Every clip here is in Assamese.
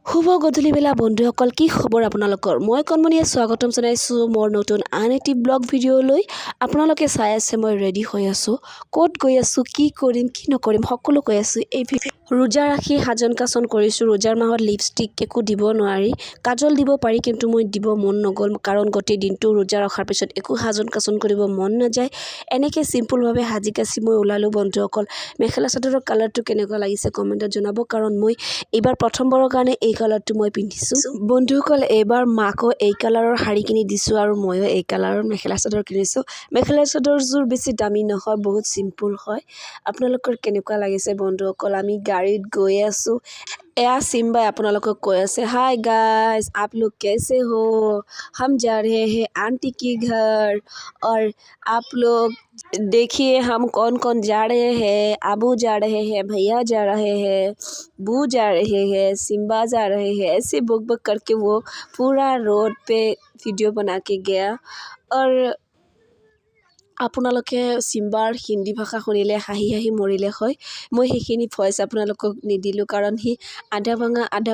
শুভ গধূলি বেলা বন্ধুসকল, কি খবৰ আপোনালোকৰ? মই কণমণিয়ে স্বাগতম জনাইছোঁ মোৰ নতুন আন এটি ব্লগ ভিডিঅ'লৈ। আপোনালোকে চাই আছে মই ৰেডি হৈ আছোঁ। ক'ত গৈ আছোঁ, কি কৰিম, কি নকৰিম সকলো কৈ আছোঁ। এই ৰোজা ৰাখি সাজন কাচন কৰিছোঁ। ৰোজাৰ মাহত লিপষ্টিক একো দিব নোৱাৰি, কাজল দিব পাৰি, কিন্তু মই দিব মন নগ'ল কাৰণ গোটেই দিনটো ৰোজা ৰখাৰ পিছত একো সাজন কাচন কৰিব মন নাযায়। এনেকৈ চিম্পুলভাৱে সাজি কাচি মই ওলালোঁ বন্ধুসকল। মেখেলা চাদৰৰ কালাৰটো কেনেকুৱা লাগিছে কমেণ্টত জনাব, কাৰণ মই এইবাৰ প্ৰথমবাৰৰ কাৰণে এই কালাৰটো মই পিন্ধিছোঁ। বন্ধুসকল, এইবাৰ মাকো এই কালাৰৰ শাৰী কিনি দিছোঁ আৰু ময়ো এই কালাৰৰ মেখেলা চাদৰ কিনিছোঁ। মেখেলা চাদৰযোৰ বেছি দামী নহয়, বহুত চিম্পুল হয়। আপোনালোকৰ কেনেকুৱা লাগিছে বন্ধুসকল? আমি গাড়ীত গৈ আছোঁ। এয়া চিম্বাই আপোনালোকক কৈ আছে, হাই গাইজ, आप लोग कैसे हो? हम जा रहे हैं आंटी के घर और आप लोग देखिए हम कौन कौन जा रहे हैं। अबू जा रहे हैं, भैया जा रहे हैं, बू जा रहे हैं, सिम्बा जा रहे हैं। ऐसे बक बक करके वो पूरा रोड पे वीडियो बना के गया। और আপোনালোকে চিম্বাৰ হিন্দী ভাষা শুনিলে হাঁহি হাঁহি মৰিলে হয়। মই সেইখিনি ভইচ আপোনালোকক নিদিলোঁ কাৰণ সি আধা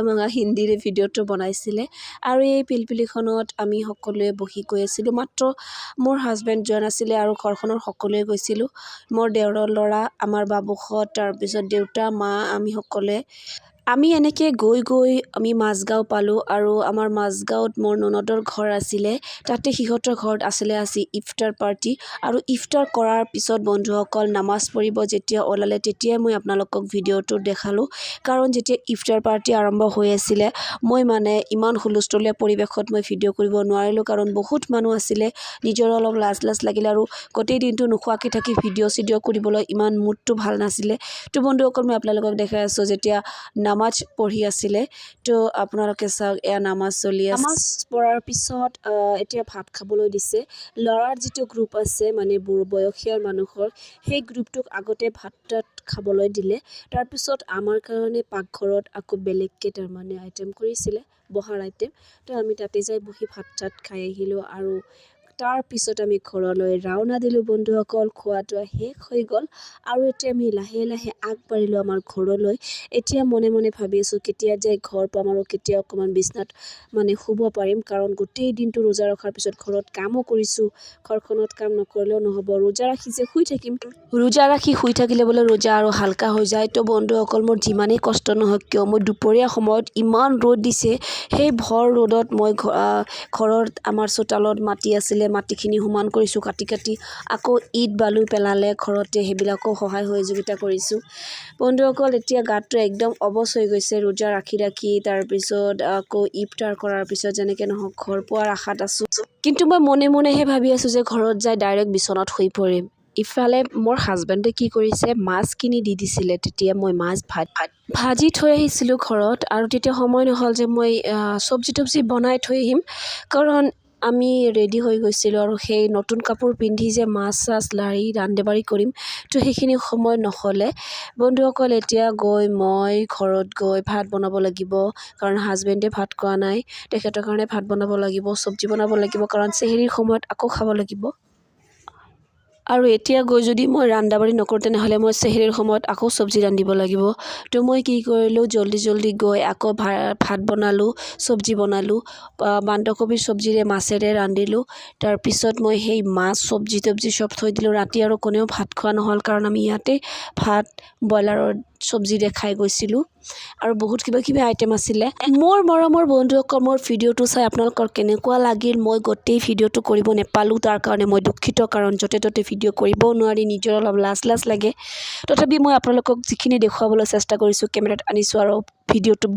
ভাঙা হিন্দীৰে ভিডিঅ'টো বনাইছিলে। আৰু এই পিলপিলিখনত আমি সকলোৱে বহি গৈ আছিলোঁ। মাত্ৰ মোৰ হাজবেণ্ড যোৱা নাছিলে আৰু ঘৰখনৰ সকলোৱে গৈছিলোঁ। মোৰ দেওৰৰ ল'ৰা, আমাৰ বাবুহঁত, তাৰপিছত দেউতা, মা, আমি সকলোৱে। আমি এনেকৈ গৈ আমি মাজগাঁও পালোঁ আৰু আমাৰ মাজগাঁৱত মোৰ ননদৰ ঘৰ আছিলে। তাতে সিহঁতৰ ঘৰত আছিলে আজি ইফতাৰ পাৰ্টি। আৰু ইফতাৰ কৰাৰ পিছত বন্ধুসকল নামাজ পঢ়িব যেতিয়া ওলালে তেতিয়াই মই আপোনালোকক ভিডিঅ'টো দেখালোঁ। কাৰণ যেতিয়া ইফতাৰ পাৰ্টি আৰম্ভ হৈ আছিলে, মই ইমান হুলস্থুলীয়া পৰিৱেশত মই ভিডিঅ' কৰিব নোৱাৰিলোঁ কাৰণ বহুত মানুহ আছিলে। নিজৰ অলপ লাজ লাগিলে আৰু গোটেই দিনটো নোখোৱাকৈ থাকি ভিডিঅ' চিডিঅ' কৰিবলৈ ইমান মুডটো ভাল নাছিলে। তো বন্ধুসকল, মই আপোনালোকক দেখাই আছোঁ যেতিয়া নামাজ পঢ়ি আছিলে। তো আপোনালোকে চাওক, এয়া নামাজ চলি আছে। নামাজ পঢ়াৰ পিছত এতিয়া ভাত খাবলৈ দিছে। ল'ৰাৰ যিটো গ্ৰুপ আছে বয়সীয়াল মানুহৰ, সেই গ্ৰুপটোক আগতে ভাত খাবলৈ দিলে। তাৰপিছত আমাৰ কাৰণে পাকঘৰত আকৌ বেলেগকৈ আইটেম কৰিছিলে, বহাৰ আইটেম। তো আমি তাতে যাই বহি ভাত খাই আহিলোঁ আৰু তাৰপিছত আমি ঘৰলৈ ৰাওনা দিলোঁ বন্ধুসকল। খোৱাটো শেষ হৈ গ'ল আৰু এতিয়া আমি লাহে লাহে আগবাঢ়িলোঁ আমাৰ ঘৰলৈ। এতিয়া মনে মনে ভাবি আছোঁ কেতিয়া যাই ঘৰ পাম আৰু কেতিয়া অকণমান বিচনাত শুব পাৰিম, কাৰণ গোটেই দিনটো ৰোজা ৰখাৰ পিছত ঘৰত কামো কৰিছোঁ। ঘৰখনত কাম নকৰিলেও নহ'ব। ৰোজা ৰাখি যে শুই থাকিম, ৰোজা ৰাখি শুই থাকিলে বোলে ৰোজা আৰু হালকা হৈ যায়। তো বন্ধুসকল, মোৰ যিমানেই কষ্ট নহওক কিয়, মই দুপৰীয়া সময়ত ইমান ৰ'দ দিছে, সেই ভৰ ৰ'দত মই ঘৰত আমাৰ চোতালত মাটি আছিলে, মাটিখিনি সমান কৰিছোঁ কাটি। আকৌ ইট বালু পেলালে ঘৰতে, সেইবিলাকো সহায় সহযোগিতা কৰিছোঁ বন্ধুসকল। এতিয়া গাটো একদম অৱশ হৈ গৈছে ৰোজা ৰাখি। তাৰপিছত আকৌ ইফতাৰ কৰাৰ পিছত যেনেকৈ নহওক ঘৰ পোৱাৰ আশাত আছোঁ, কিন্তু মই মনে মনেহে ভাবি আছোঁ যে ঘৰত যাই ডাইৰেক্ট বিচনাত শুই পৰিম। ইফালে মোৰ হাজবেণ্ডে কি কৰিছে, মাছ কিনি দি দিছিলে। তেতিয়া মই মাছ ভাজি থৈ আহিছিলোঁ ঘৰত, আৰু তেতিয়া সময় নহ'ল যে মই চব্জি বনাই থৈ আহিম, কাৰণ আমি ৰেডি হৈ গৈছিলোঁ আৰু সেই নতুন কাপোৰ পিন্ধি যে মাছ চাছ লাৰি ৰান্ধি কৰিম, তো সেইখিনি সময় নহ'লে বন্ধুসকল। এতিয়া মই ঘৰত গৈ ভাত বনাব লাগিব, কাৰণ হাজবেণ্ডে ভাত খোৱা নাই, তেখেতৰ কাৰণে ভাত বনাব লাগিব, চব্জি বনাব লাগিব, কাৰণ চেহেৰীৰ সময়ত আকৌ খাব লাগিব। আৰু এতিয়া গৈ যদি মই ৰান্ধা-বাঢ়ি নকৰোঁ তেনেহ'লে মই চেহেৰীৰ সময়ত আকৌ চব্জি ৰান্ধিব লাগিব। তো মই কি কৰিলোঁ, জল্দি গৈ আকৌ ভাত বনালোঁ, চব্জি বনালোঁ, বন্ধাকবিৰ চব্জিৰে মাছেৰে ৰান্ধিলোঁ। তাৰপিছত মই সেই মাছ চব্জি চব থৈ দিলোঁ। ৰাতি আৰু কোনেও ভাত খোৱা নহ'ল, কাৰণ আমি ইয়াতে ভাত ব্ৰইলাৰৰ চব্জিৰে খাই গৈছিলোঁ আৰু বহুত কিবা আইটেম আছিলে। মোৰ মৰমৰ বন্ধুসকল, মোৰ ভিডিঅ'টো চাই আপোনালোকৰ কেনেকুৱা লাগিল? মই গোটেই ভিডিঅ'টো কৰিব নাপালোঁ, তাৰ কাৰণে মই দুখিত, কাৰণ য'তে ত'তে ভিডিঅ' কৰিবও নোৱাৰি, নিজৰ অলপ লাজ লাগে। তথাপি মই আপোনালোকক যিখিনি দেখুৱাবলৈ চেষ্টা কৰিছোঁ, কেমেৰাত আনিছোঁ আৰু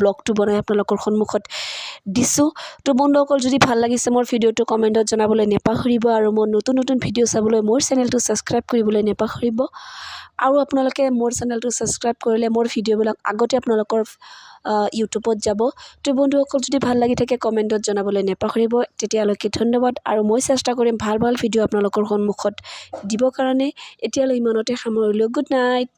ব্লগটো বনাই আপোনালোকৰ সন্মুখত দিছোঁ। তো বন্ধুসকল, যদি ভাল লাগিছে মোৰ ভিডিঅ'টো কমেণ্টত জনাবলৈ নাপাহৰিব, আৰু মোৰ নতুন ভিডিঅ' চাবলৈ মোৰ চেনেলটো ছাবস্ক্ৰাইব কৰিবলৈ নাপাহৰিব। আৰু আপোনালোকে মোৰ চেনেলটো ছাবস্ক্ৰাইব কৰিলে মোৰ ভিডিঅ'বিলাক আগতে আপোনালোকৰ ইউটিউবত যাব। তো বন্ধুসকল, যদি ভাল লাগি থাকে কমেণ্টত জনাবলৈ নাপাহৰিব। তেতিয়ালৈকে ধন্যবাদ, আৰু মই চেষ্টা কৰিম ভাল ভিডিঅ' আপোনালোকৰ সন্মুখত দিবৰ কাৰণে। এতিয়ালৈ ইমানতে সামৰিলোঁ। Good night.